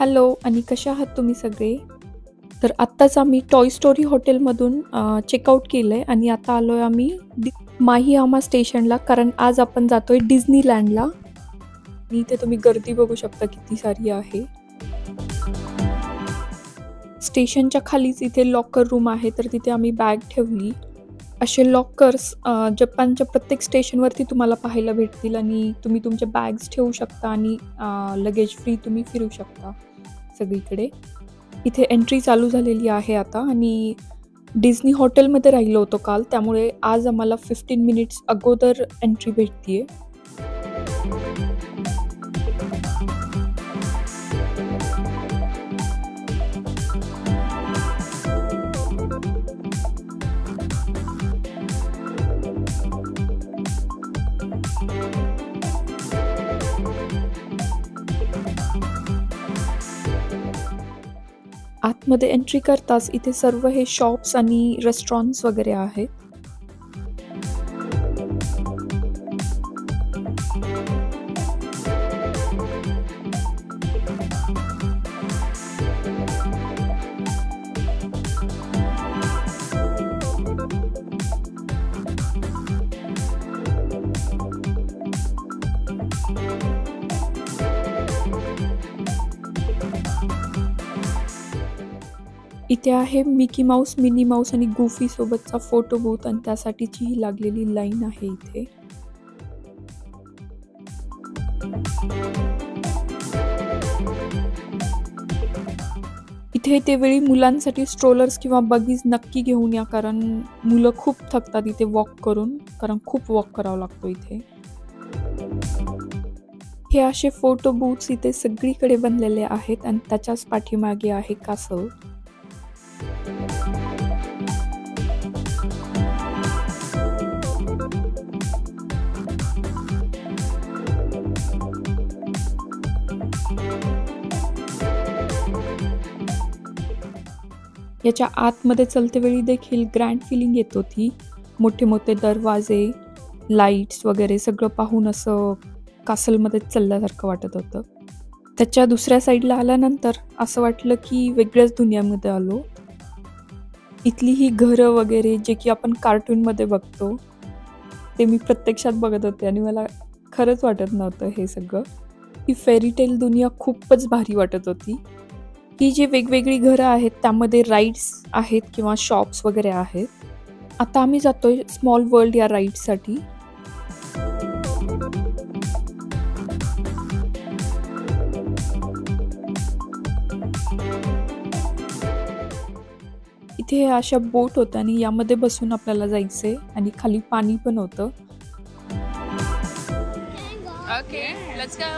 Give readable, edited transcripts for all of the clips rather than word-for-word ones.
Hello आणि कशा आहात तुम्ही सगळे? तर आत्ताच आम्ही टॉय स्टोरी हॉटेलमधून चेकआउट केलंय आणि आता आलोय आम्ही माहियामा स्टेशनला, कारण आज आपण जातोय डिझनीलँडला. आणि इथे तुम्ही गर्दी बघू शकता किती सारी आहे. स्टेशनच्या खालीच इथे लॉकर रूम आहे, तर तिथे आम्ही बॅग ठेवली. असे लॉकर्स जपानच्या प्रत्येक स्टेशनवरती तुम्हाला पाहायला भेटतील आणि तुम्ही तुमचे बॅग्स ठेवू शकता आणि लगेज फ्री तुम्ही फिरू शकता सगळीकडे. इथे एंट्री चालू झालेली आहे आता आणि डिझनी हॉटेलमध्ये राहिलो होतो काल, त्यामुळे आज आम्हाला 15 मिनिट्स अगोदर एंट्री भेटतीये. आतमध्ये एंट्री करताच इथे सर्व हे शॉप्स आणि रेस्टॉरंट्स वगैरे आहेत. इथे आहे मिकी माऊस, मिनी माऊस आणि गुफी सोबतचा फोटो बूथ आणि त्यासाठीची ही लागलेली लाईन आहे इथे. इथे येते वेळी मुलांसाठी स्ट्रोलर्स किंवा बगीज नक्की घेऊन या, कारण मुलं खूप थकतात इथे वॉक करून, कारण खूप वॉक करावं लागतो इथे. हे असे फोटो बूथ्स इथे सगळीकडे बनलेले आहेत आणि त्याच्याच पाठीमागे आहे कासव. याच्या आतमध्ये चलतेवेळी देखील ग्रँड फिलिंग येत होती. मोठे मोठे दरवाजे, लाईट्स वगैरे सगळं पाहून असं कासलमध्ये चालल्यासारखं वाटत होतं. त्याच्या दुसऱ्या साईडला आल्यानंतर असं वाटलं की वेगळ्याच दुनियामध्ये आलो. इथली ही घरं वगैरे जे की आपण कार्टूनमध्ये बघतो ते मी प्रत्यक्षात बघत होते आणि मला खरंच वाटत नव्हतं हे सगळं. ही फेरीटेल दुनिया खूपच भारी वाटत होती. ही जी वेगवेगळी घरं आहेत त्यामध्ये राईड्स आहेत किंवा शॉप्स वगैरे आहेत. आता आम्ही जातोय स्मॉल वर्ल्ड या राईडसाठी. इथे अशा बोट होत्या आणि यामध्ये बसून आपल्याला जायचंय आणि खाली पाणी पण होतं. Okay, let's go.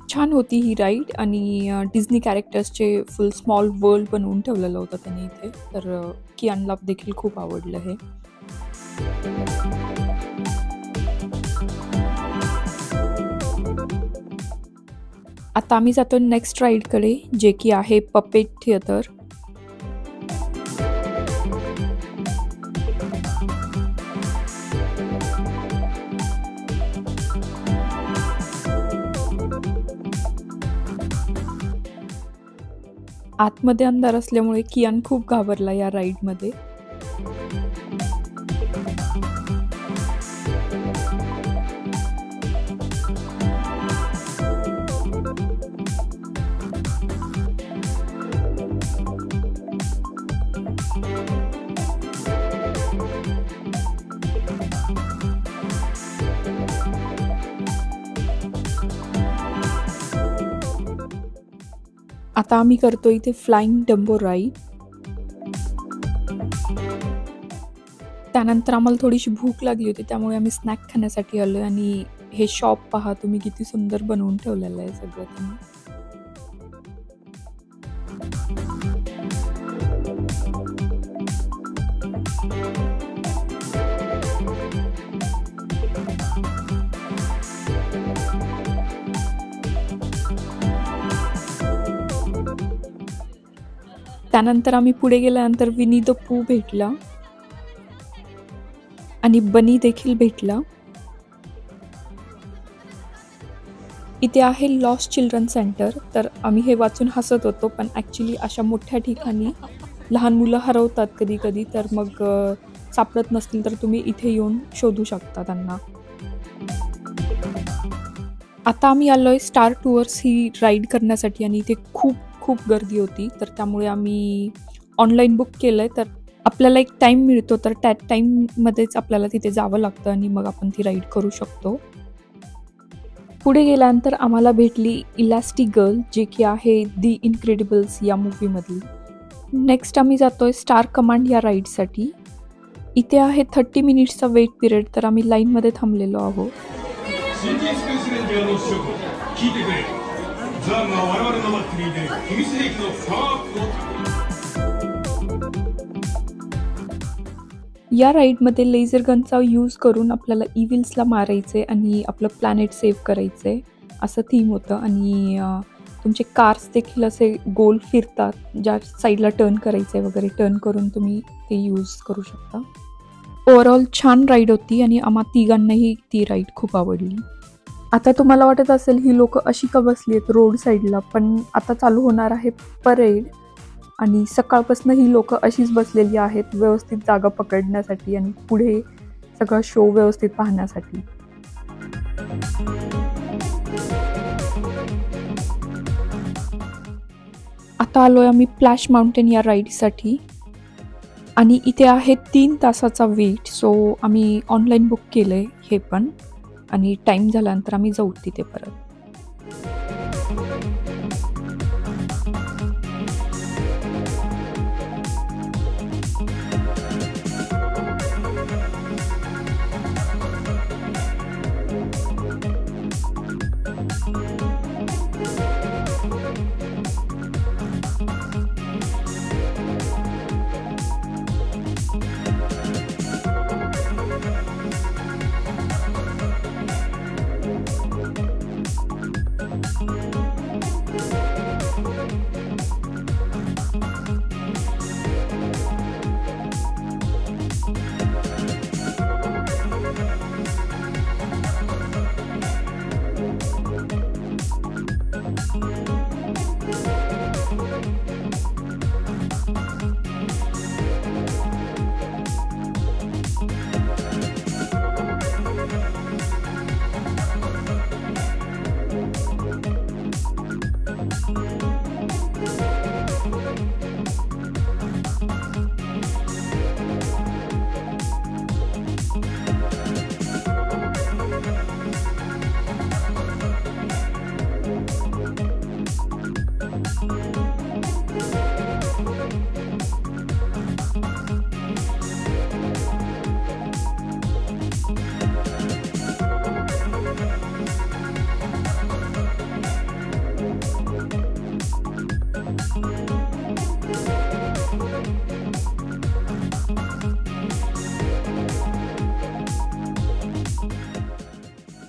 छान होती ही राईड आणि डिझनी कॅरेक्टर्सचे फुल स्मॉल वर्ल्ड बनवून ठेवलेलं होतं त्याने इथे. तर कियानला देखील खूप आवडलं हे. आता आम्ही जातो नेक्स्ट राईडकडे, जे की आहे पपेट थिएटर. आतमध्ये अंधार असल्यामुळे कियान खूप घाबरला या राईडमध्ये. आता आम्ही करतो इथे फ्लाइंग डम्बो राईड. त्यानंतर आम्हाला थोडीशी भूक लागली होती, त्यामुळे आम्ही स्नॅक खाण्यासाठी आलो आहे. आणि हे शॉप पहा तुम्ही, किती सुंदर बनवून ठेवलेलं आहे सगळं त्यांनी. त्यानंतर आम्ही पुढे गेल्यानंतर विनी द पू भेटला आणि बनी देखील भेटला. इथे आहे लॉस्ट चिल्ड्रन सेंटर. तर आम्ही हे वाचून हसत होतो, पण ॲक्च्युली अशा मोठ्या ठिकाणी लहान मुलं हरवतात कधी कधी. तर मग सापडत नसतील तर तुम्ही इथे येऊन शोधू शकता त्यांना. आता आम्ही आलो आहे स्टार टूअर्स ही राईड करण्यासाठी आणि इथे खूप खूप गर्दी होती. तर त्यामुळे आम्ही ऑनलाईन बुक केलं आहे. तर आपल्याला एक टाईम मिळतो, तर त्या टाईममध्येच आपल्याला तिथे जावं लागतं आणि मग आपण ती राईड करू शकतो. पुढे गेल्यानंतर आम्हाला भेटली इलास्टिक गर्ल, जे की आहे दी इनक्रेडिबल्स या मूवीमधली. नेक्स्ट आम्ही जातो आहे स्टार कमांड या राईडसाठी. इथे आहे 30 मिनिट्सचा वेट पिरियड. तर आम्ही लाईनमध्ये थांबलेलो आहोत. या राईडमध्ये लेझर गनचा यूज करून आपल्याला इव्हिल्सला मारायचे आणि आपलं प्लॅनेट सेव्ह करायचे, असं थीम होतं. आणि तुमचे कार्स देखील असे गोल फिरतात, ज्या साईडला टर्न करायचे वगैरे, टर्न करून तुम्ही ते यूज करू शकता. ओव्हरऑल छान राईड होती आणि आम्हा तिघांनाही ती राईड खूप आवडली. आता तुम्हाला वाटत असेल ही लोक अशी का बसली आहेत रोड साईडला, पण आता चालू होणार आहे परेड आणि सकाळपासून ही लोक अशीच बसलेली आहेत व्यवस्थित जागा पकडण्यासाठी आणि पुढे सगळा शो व्यवस्थित पाहण्यासाठी. आता आलोय आम्ही प्लॅश माउंटेन या राईडसाठी आणि इथे आहे 3 तासाचा वेट. सो आम्ही ऑनलाईन बुक केलं आहे हे पण, आणि टाईम झाल्यानंतर आम्ही जाऊ तिथे परत.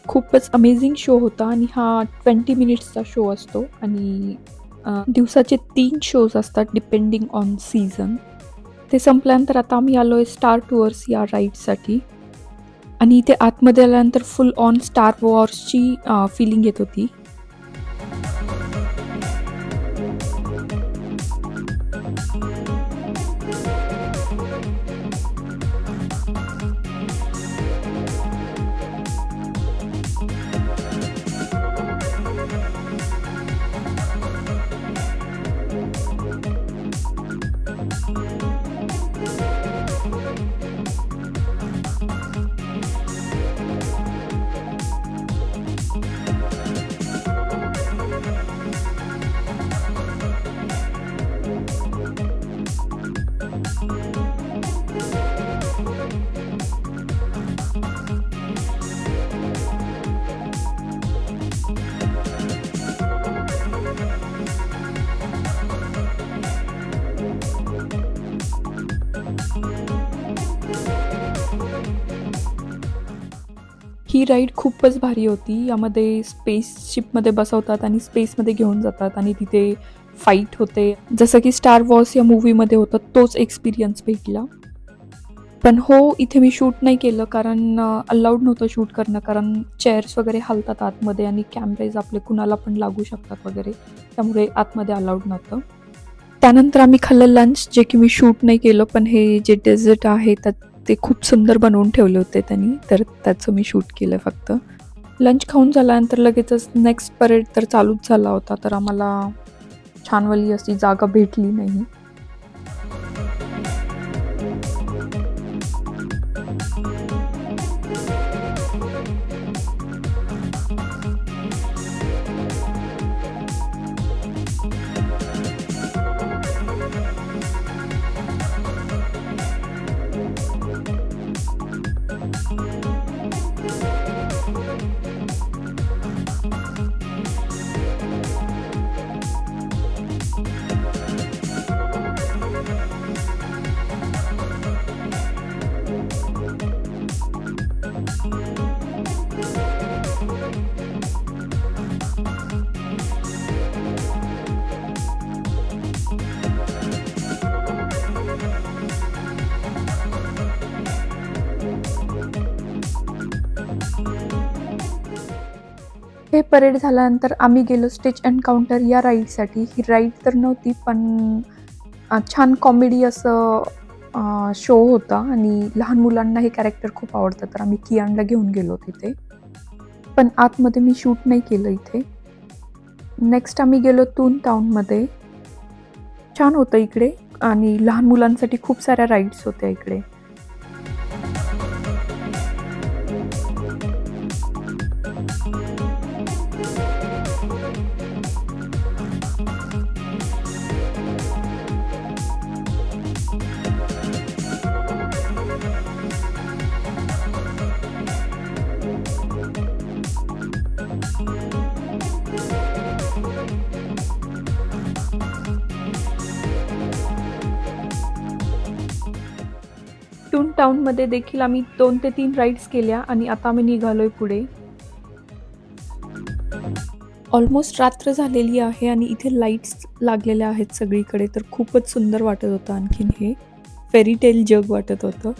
खूपच अमेझिंग शो होता आणि हा 20 मिनिट्सचा शो असतो आणि दिवसाचे 3 शोज असतात डिपेंडिंग ऑन सीझन. ते संपल्यानंतर आता आम्ही आलो आहे स्टार टूअर्स या राईडसाठी आणि इथे आतमध्ये आल्यानंतर फुल ऑन स्टार वॉर्सची फिलिंग येत होती. ही राईड खूपच भारी होती. यामध्ये स्पेसशिपमध्ये बसवतात आणि स्पेसमध्ये घेऊन जातात आणि तिथे फाईट होते. जसं की स्टार वॉर्स या मूव्हीमध्ये होतं तोच एक्सपिरियन्स भेटला. पण हो, इथे मी शूट नाही केलं कारण अलाउड नव्हतं शूट करणं, कारण चेअर्स वगैरे हलतात आतमध्ये आणि कॅमेरेज आपले कुणाला पण लागू शकतात वगैरे, त्यामुळे आतमध्ये अलाउड नव्हतं. त्यानंतर आम्ही खाल्लं लंच, जे की मी शूट नाही केलं, पण हे जे डेझर्ट आहे ते खूप सुंदर बनवून ठेवले होते त्यांनी, तर त्याचं मी शूट केलं फक्त. लंच खाऊन झाल्यानंतर लगेचच नेक्स्ट परेड तर चालूच झाला होता, तर आम्हाला छानवाली अशी जागा भेटली नाही. हे परेड झाल्यानंतर आम्ही गेलो स्टिच एन्काउंटर या राईडसाठी. ही राईड तर नव्हती, पण छान कॉमेडी असं शो होता आणि लहान मुलांना हे कॅरेक्टर खूप आवडतं, तर आम्ही कियानला घेऊन गेलो तिथे. पण आतमध्ये मी शूट नाही केलं इथे. नेक्स्ट आम्ही गेलो टून टाउनमध्ये. छान होतं इकडे आणि लहान मुलांसाठी खूप साऱ्या राईड्स होत्या इकडे. टून टाउनमध्ये देखील आम्ही 2 ते 3 राईड्स केल्या आणि आता आम्ही निघालोय पुढे. ऑलमोस्ट रात्र झालेली आहे आणि इथे लाईट्स लागलेल्या आहेत सगळीकडे, तर खूपच सुंदर वाटत होतं. आणखीन हे फेरीटेल जग वाटत होतं.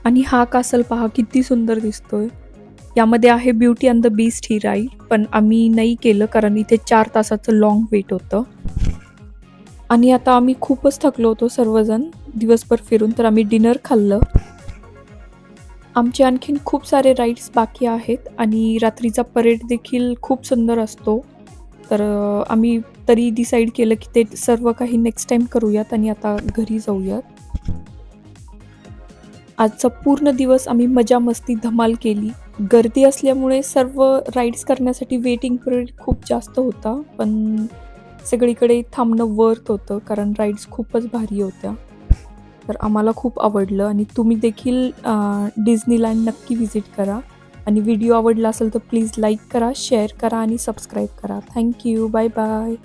आणि हा कासल पहा किती सुंदर दिसतोय. यामध्ये आहे beauty and the beast he ride, पण आम्ही नाही केलं कारण इथे 4 तासाचं लाँग वेट होतं. आणि आता आम्ही खूपच थकलो होतो सर्वजण दिवसभर फिरून, तर आम्ही डिनर खाल्लं. आमचे आणखीन खूप सारे राईड्स बाकी आहेत आणि रात्रीचा परेड देखील खूप सुंदर असतो. तर आम्ही तरी डिसाईड केलं की ते सर्व काही नेक्स्ट टाईम करूयात आणि आता घरी जाऊयात. आजचा पूर्ण दिवस आम्ही मजा मस्ती धमाल केली. गर्दी असल्यामुळे सर्व राईड्स करण्यासाठी वेटिंग पिरियड खूप जास्त होता, पण सगळीकडे थांबणं वर्थ होतं कारण राईड्स खूपच भारी होत्या. तर आम्हाला खूप आवडलं आणि तुम्ही देखील डिझनीलँड नक्की व्हिजिट करा. आणि व्हिडिओ आवडला असेल तर प्लीज लाईक करा, शेअर करा आणि सबस्क्राईब करा. थँक्यू. Bye bye.